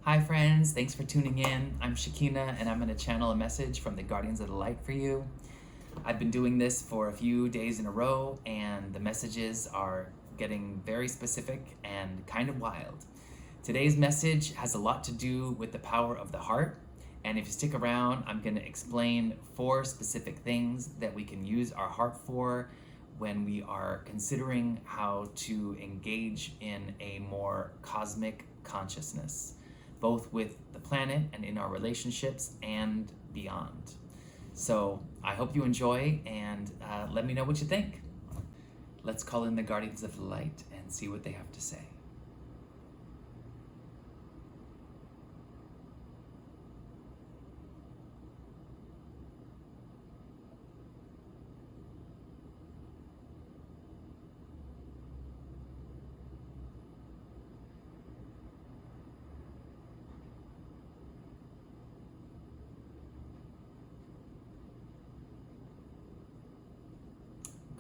Hi friends, thanks for tuning in. I'm Shakina and I'm going to channel a message from the Guardians of the Light for you. I've been doing this for a few days in a row and the messages are getting very specific and kind of wild. Today's message has a lot to do with the power of the heart, and if you stick around, I'm going to explain 4 specific things that we can use our heart for when we are considering how to engage in a more cosmic consciousness, both with the planet and in our relationships and beyond. So I hope you enjoy and let me know what you think. Let's call in the Guardians of the Light and see what they have to say.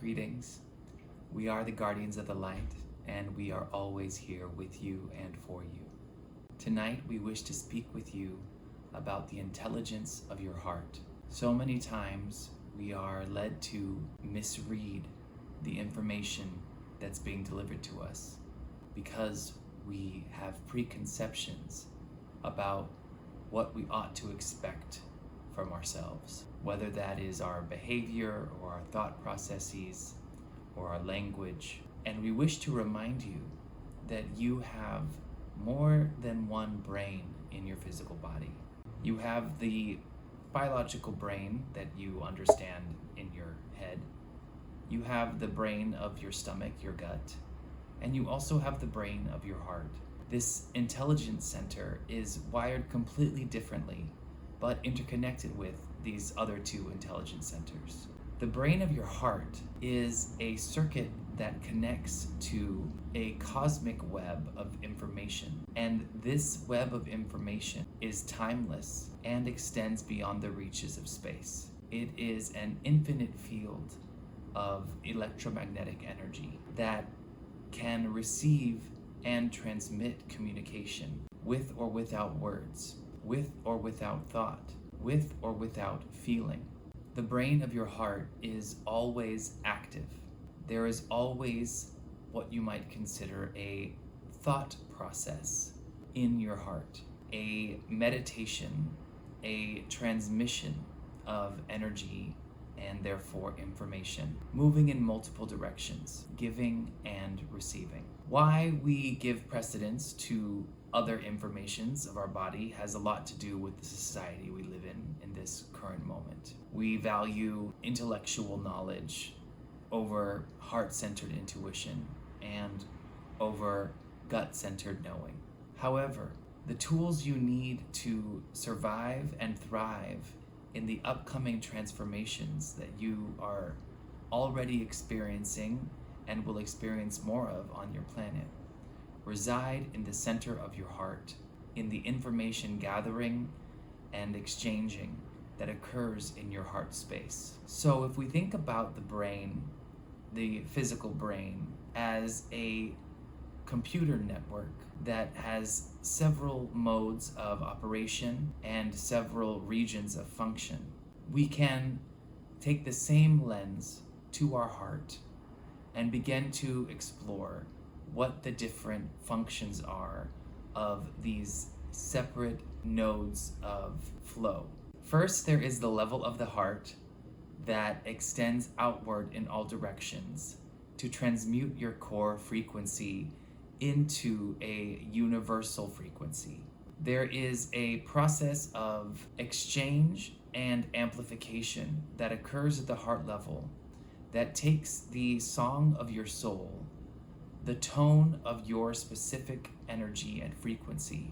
Greetings. We are the Guardians of the Light, and we are always here with you and for you. Tonight, we wish to speak with you about the intelligence of your heart. So many times, we are led to misread the information that's being delivered to us because we have preconceptions about what we ought to expect from ourselves, whether that is our behavior or our thought processes or our language. And we wish to remind you that you have more than one brain in your physical body. You have the biological brain that you understand in your head. You have the brain of your stomach, your gut, and you also have the brain of your heart. This intelligence center is wired completely differently, but interconnected with these other 2 intelligence centers. The brain of your heart is a circuit that connects to a cosmic web of information, and this web of information is timeless and extends beyond the reaches of space. It is an infinite field of electromagnetic energy that can receive and transmit communication with or without words, with or without thought, with or without feeling. The brain of your heart is always active. There is always what you might consider a thought process in your heart, a meditation, a transmission of energy and therefore information, moving in multiple directions, giving and receiving. Why we give precedence to other informations of our body has a lot to do with the society we live in this current moment. We value intellectual knowledge over heart-centered intuition and over gut-centered knowing. However, the tools you need to survive and thrive in the upcoming transformations that you are already experiencing and will experience more of on your planet reside in the center of your heart, in the information gathering and exchanging that occurs in your heart space. So if we think about the brain, the physical brain, as a computer network that has several modes of operation and several regions of function, we can take the same lens to our heart and begin to explore what the different functions are of these separate nodes of flow. First, there is the level of the heart that extends outward in all directions to transmute your core frequency into a universal frequency. There is a process of exchange and amplification that occurs at the heart level that takes the song of your soul, the tone of your specific energy and frequency,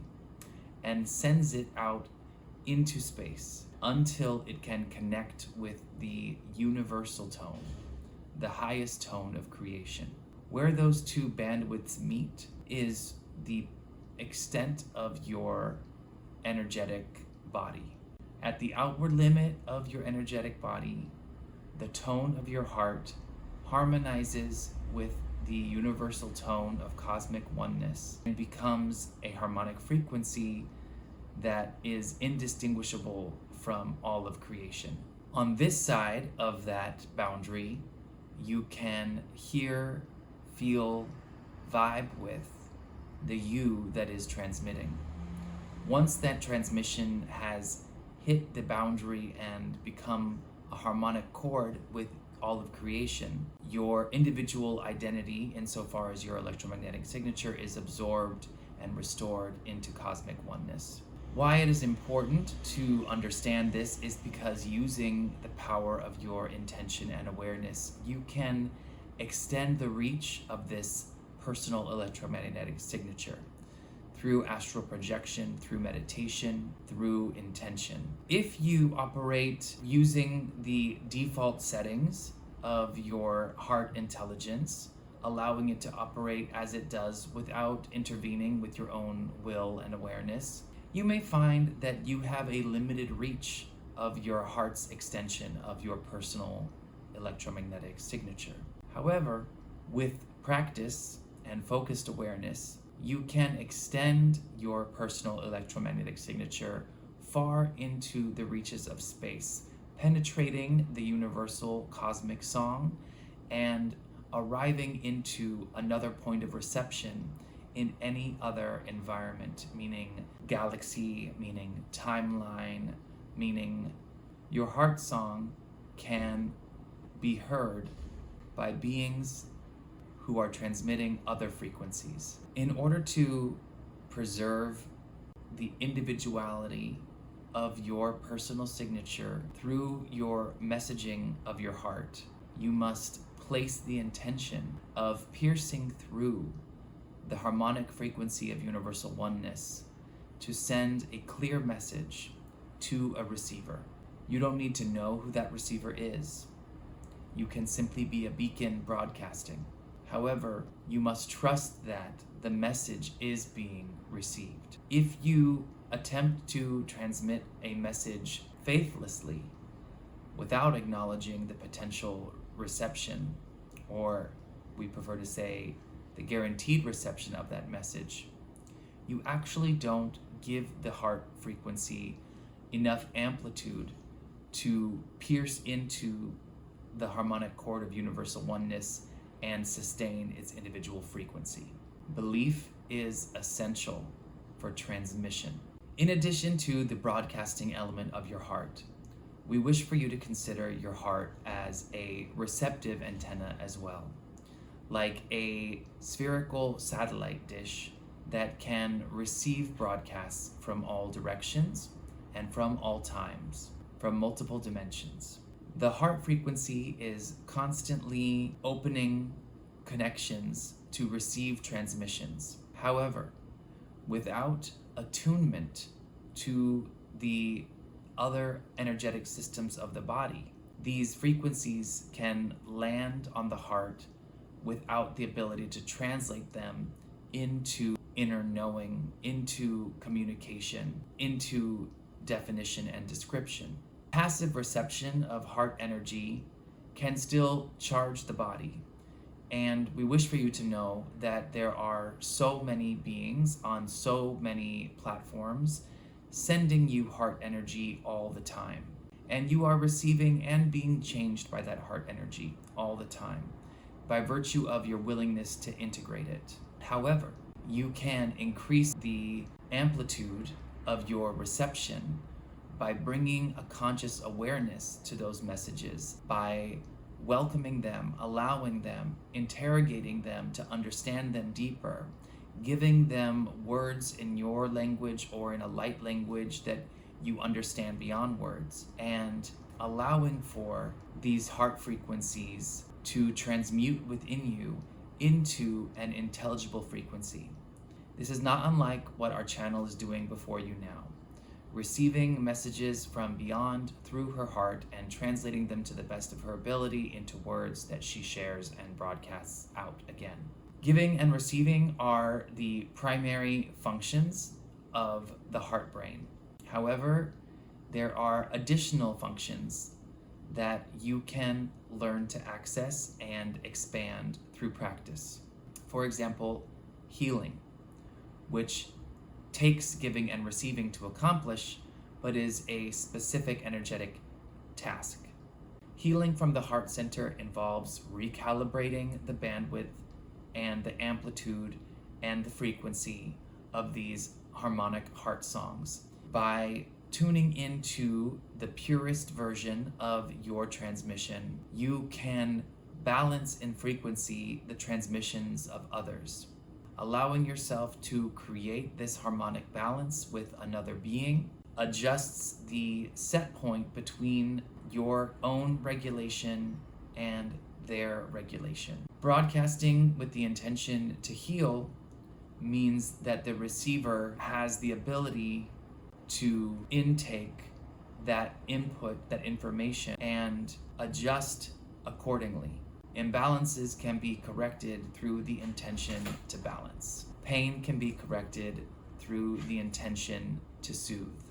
and sends it out into space until it can connect with the universal tone, the highest tone of creation. Where those 2 bandwidths meet is the extent of your energetic body. At the outward limit of your energetic body, the tone of your heart harmonizes with the universal tone of cosmic oneness and becomes a harmonic frequency that is indistinguishable from all of creation. On this side of that boundary, you can hear, feel, vibe with the you that is transmitting. Once that transmission has hit the boundary and become a harmonic chord with all of creation, your individual identity, insofar as your electromagnetic signature, is absorbed and restored into cosmic oneness. Why it is important to understand this is because using the power of your intention and awareness, you can extend the reach of this personal electromagnetic signature through astral projection, through meditation, through intention. If you operate using the default settings of your heart intelligence, allowing it to operate as it does without intervening with your own will and awareness, you may find that you have a limited reach of your heart's extension of your personal electromagnetic signature. However, with practice and focused awareness, you can extend your personal electromagnetic signature far into the reaches of space, penetrating the universal cosmic song and arriving into another point of reception in any other environment, meaning galaxy, meaning timeline, meaning your heart song can be heard by beings who are transmitting other frequencies. In order to preserve the individuality of your personal signature through your messaging of your heart, you must place the intention of piercing through the harmonic frequency of universal oneness to send a clear message to a receiver. You don't need to know who that receiver is. You can simply be a beacon broadcasting. However, you must trust that the message is being received. If you attempt to transmit a message faithlessly without acknowledging the potential reception, or we prefer to say the guaranteed reception of that message, you actually don't give the heart frequency enough amplitude to pierce into the harmonic chord of universal oneness and sustain its individual frequency. Belief is essential for transmission. In addition to the broadcasting element of your heart, we wish for you to consider your heart as a receptive antenna as well, like a spherical satellite dish that can receive broadcasts from all directions and from all times, from multiple dimensions. The heart frequency is constantly opening connections to receive transmissions. However, without attunement to the other energetic systems of the body, these frequencies can land on the heart without the ability to translate them into inner knowing, into communication, into definition and description. Passive reception of heart energy can still charge the body. And we wish for you to know that there are so many beings on so many platforms sending you heart energy all the time. And you are receiving and being changed by that heart energy all the time by virtue of your willingness to integrate it. However, you can increase the amplitude of your reception by bringing a conscious awareness to those messages, by welcoming them, allowing them, interrogating them to understand them deeper, giving them words in your language or in a light language that you understand beyond words, and allowing for these heart frequencies to transmute within you into an intelligible frequency. This is not unlike what our channel is doing before you now, receiving messages from beyond through her heart and translating them to the best of her ability into words that she shares and broadcasts out again. Giving and receiving are the primary functions of the heart brain. However, there are additional functions that you can learn to access and expand through practice. For example, healing, which takes giving and receiving to accomplish, but is a specific energetic task. Healing from the heart center involves recalibrating the bandwidth and the amplitude and the frequency of these harmonic heart songs by tuning into the purest version of your transmission. You can balance in frequency the transmissions of others, allowing yourself to create this harmonic balance with another being adjusts the set point between your own regulation and their regulation. Broadcasting with the intention to heal means that the receiver has the ability to intake that input, that information, and adjust accordingly. Imbalances can be corrected through the intention to balance. Pain can be corrected through the intention to soothe.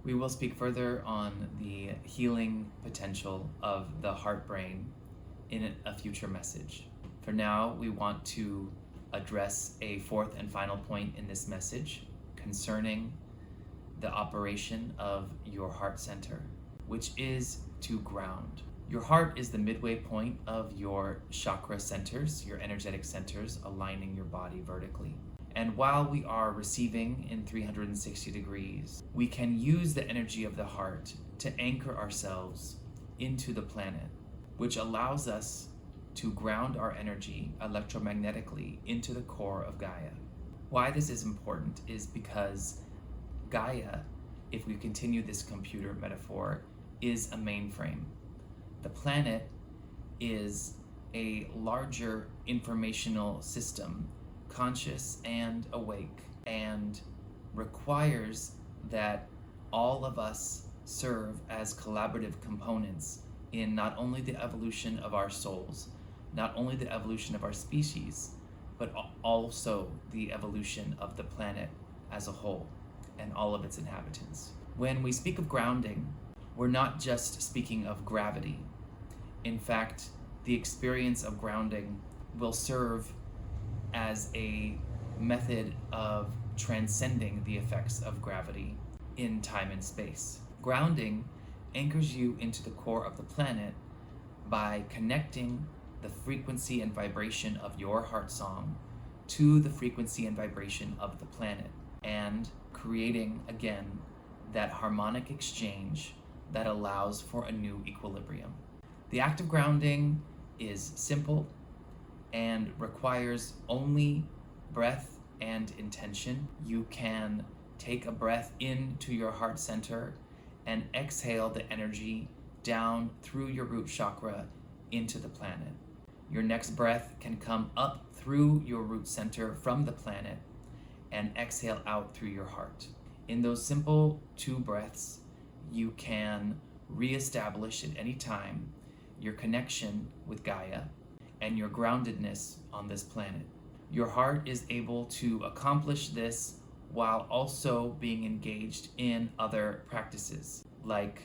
We will speak further on the healing potential of the heart brain in a future message. For now, we want to address a fourth and final point in this message concerning the operation of your heart center, which is to ground. Your heart is the midway point of your chakra centers, your energetic centers aligning your body vertically. And while we are receiving in 360 degrees, we can use the energy of the heart to anchor ourselves into the planet, which allows us to ground our energy electromagnetically into the core of Gaia. Why this is important is because Gaia, if we continue this computer metaphor, is a mainframe. The planet is a larger informational system, conscious and awake, and requires that all of us serve as collaborative components in not only the evolution of our souls, not only the evolution of our species, but also the evolution of the planet as a whole and all of its inhabitants. When we speak of grounding, we're not just speaking of gravity. In fact, the experience of grounding will serve as a method of transcending the effects of gravity in time and space. Grounding anchors you into the core of the planet by connecting the frequency and vibration of your heart song to the frequency and vibration of the planet, and creating again that harmonic exchange that allows for a new equilibrium. The act of grounding is simple and requires only breath and intention. You can take a breath into your heart center and exhale the energy down through your root chakra into the planet. Your next breath can come up through your root center from the planet and exhale out through your heart. In those simple 2 breaths, you can reestablish at any time your connection with Gaia and your groundedness on this planet. Your heart is able to accomplish this while also being engaged in other practices like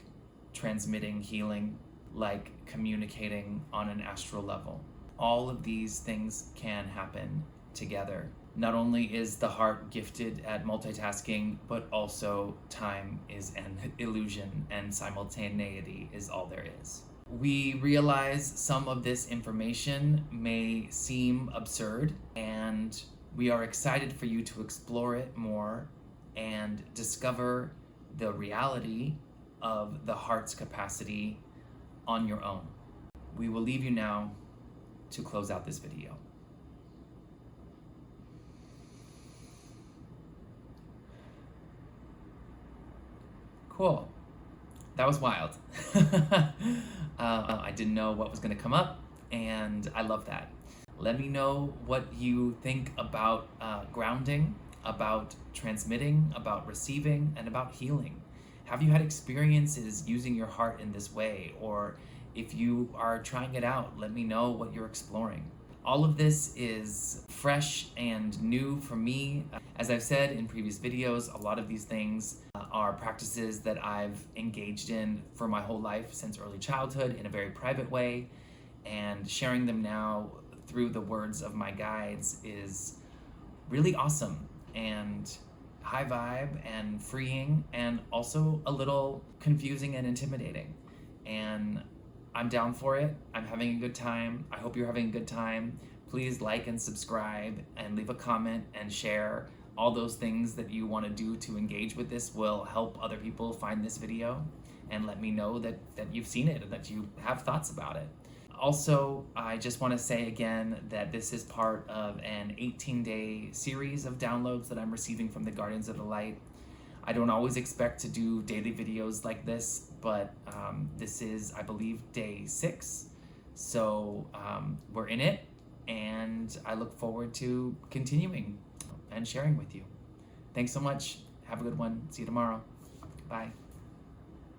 transmitting healing, like communicating on an astral level. All of these things can happen together. Not only is the heart gifted at multitasking, but also time is an illusion and simultaneity is all there is. We realize some of this information may seem absurd, and we are excited for you to explore it more and discover the reality of the heart's capacity on your own. We will leave you now to close out this video. Cool. That was wild. I didn't know what was going to come up, and I love that. Let me know what you think about grounding, about transmitting, about receiving, and about healing. Have you had experiences using your heart in this way? Or if you are trying it out, let me know what you're exploring. All of this is fresh and new for me. As I've said in previous videos, a lot of these things are practices that I've engaged in for my whole life since early childhood in a very private way, and sharing them now through the words of my guides is really awesome. And high vibe and freeing, and also a little confusing and intimidating. And I'm down for it. I'm having a good time. I hope you're having a good time. Please like and subscribe and leave a comment and share. All those things that you want to do to engage with this will help other people find this video and let me know that you've seen it and that you have thoughts about it. Also, I just want to say again that this is part of an 18-day series of downloads that I'm receiving from the Guardians of the Light. I don't always expect to do daily videos like this, but this is, I believe, day 6. So we're in it, and I look forward to continuing and sharing with you. Thanks so much. Have a good one. See you tomorrow. Bye.